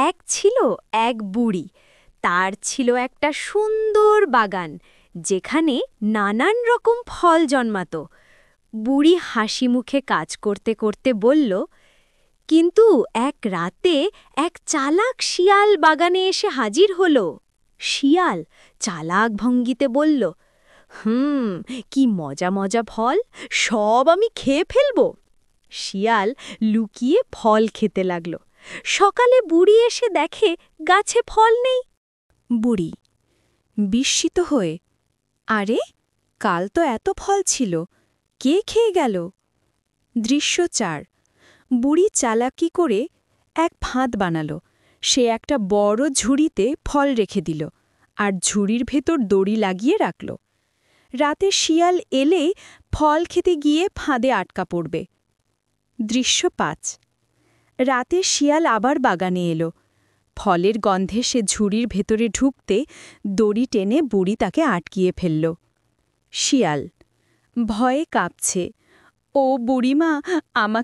এক ছিল এক বুড়ি। তার ছিল একটা সুন্দর বাগান, যেখানে নানান রকম ফল জন্মাত। বুড়ি হাসি মুখে কাজ করতে করতে বলল, কিন্তু এক রাতে এক চালাক শিয়াল বাগানে এসে হাজির হল। শিয়াল চালাক ভঙ্গিতে বলল, কি মজা মজা ফল, সব আমি খেয়ে ফেলব। শিয়াল লুকিয়ে ফল খেতে লাগল। সকালে বুড়ি এসে দেখে গাছে ফল নেই। বুড়ি বিস্মিত হয়ে, আরে, কাল তো এত ফল ছিল, কে খেয়ে গেল? দৃশ্য ৪। বুড়ি চালাকি করে এক ফাঁদ বানাল। সে একটা বড় ঝুড়িতে ফল রেখে দিল আর ঝুড়ির ভেতর দড়ি লাগিয়ে রাখল। রাতে শিয়াল এলেই ফল খেতে গিয়ে ফাঁদে আটকা পড়বে। দৃশ্য ৫। রাতে শিয়াল আবার বাগানে এলো। ফলের গন্ধে সে ঝুড়ির ভেতরে ঢুকতে দড়ি টেনে বুড়ি তাকে আটকিয়ে ফেলল। শিয়াল ভয়ে কাঁপছে, ও বুড়িমা, আমাকে